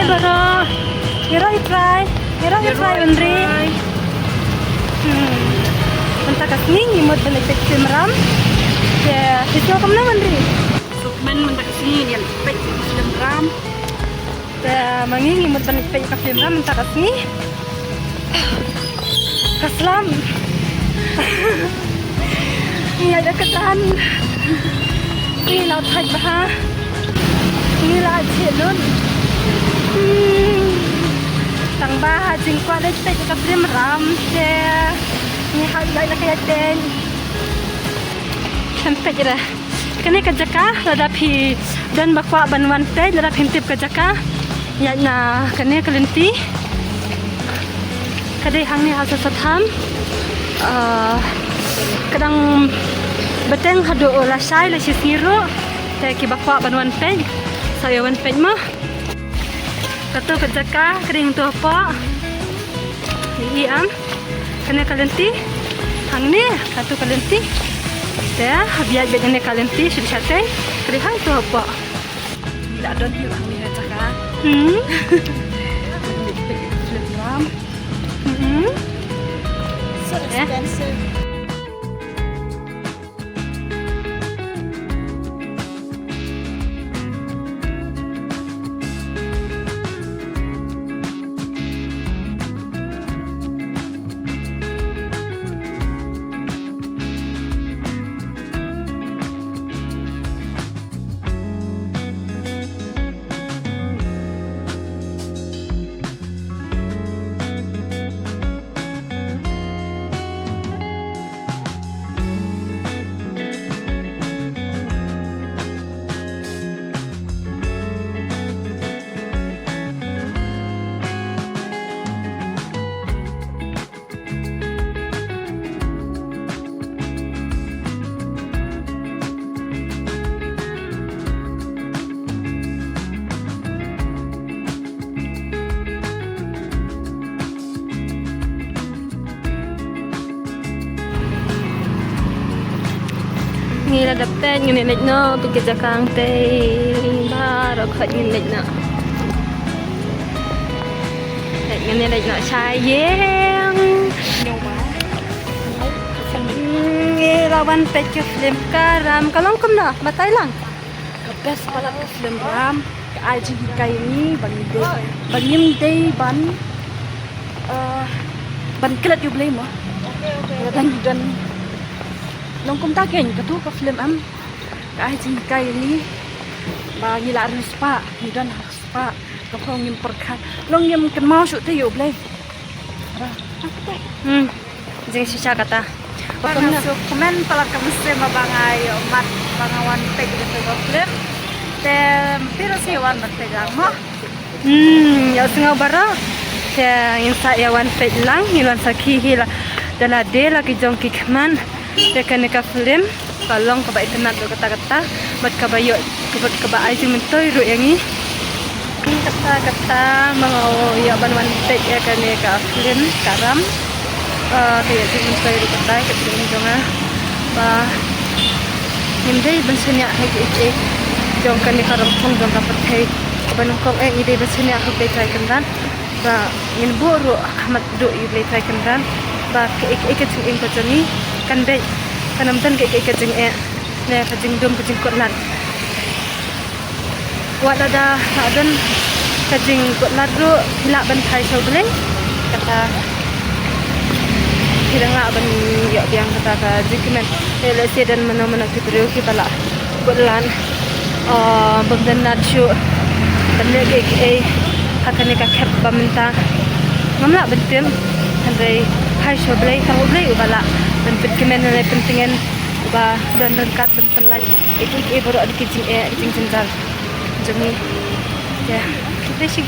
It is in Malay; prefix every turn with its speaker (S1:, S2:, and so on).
S1: baro. Hero try Andri. Manta kasni imut balik film ram. Ya, itu kamu nama Andri.
S2: Sukmen manta kasni yang pek film ram.
S1: Ya, mangi imut balik film ram manta kasni. Kaslam. Ini ada ketan. Ini laut haj bah. Ini laut celun. Tang bah jing kwa le te ka film ram te. Ini hal lain kayak den. Sampai jera. Kene ka jaka lada pi dan bakwa banwan te lada hintip ka jaka. Ya na kene kelinti. Kadai hang ni hasa satham. Kadang beteng hado olah sai la sisiru te ki bakwa banwan pe saya wan pe mah kato kejaka kering tu apa i am kena kalenti hang ni kato kalenti te biar begini kalenti sudah sate kering hang tu apa
S2: Tidak ada di hang ni kejaka. Film ram. So expensive.
S1: Ni la dapat ngene nek no pi kejakang te ba ro khat ngene nek no. Nek ngene nek no chai yeng.
S2: Nhiều quá.
S1: Nge lawan pe ke film karam kalong kum na matai lang.
S2: The best pala ke film ram. Ke aji kai ni bangim day ban kelat you blame mo. Dan Long kum ta ken katu ka film am ka aji kai ni ba ni la rispa ni dan spa ka phong ngim perkhat long ngim ken mau su te you blame.
S1: Jeng sisa kata.
S2: Bang so komen pala ka mesti mabangay mat bangawan pe gitu ka film. Te pero si wan te mo.
S1: Ya sengaw bara. Ya insa ya wan pe lang hilan sakhi hila dala de lagi jong kikman. Dekan ka film kalong ka ba itanat do kata-kata mat ka bayo kubot ka ba ay mintoy ro yangi kata-kata mga ya banwan te ya kane ka film karam kaya mintoy ro kata ka film jonga ba hindi bansanya hai jong kane karam kong jong ka pathai banong kong ide bansanya ko be try kandan ba min boro ahmad do ide try kandan ba ikat sing ko jani kan be kanam tan ke jing ne ka jing dum ka jing kot lat wa da dan ka jing kot lat ro hila ban thai so ble kata hilang la ban yo biang kata ka jingmen le se dan mana ki brio ki bala kot lan bagdan nat shu dan le ke hakane ka khap ba minta ngamla bentem handai hai so ble ka ble ubala dan kemen le pentingan ba dan rengkat bentar lagi itu baru ada kicing jenggal jemi ya kita sih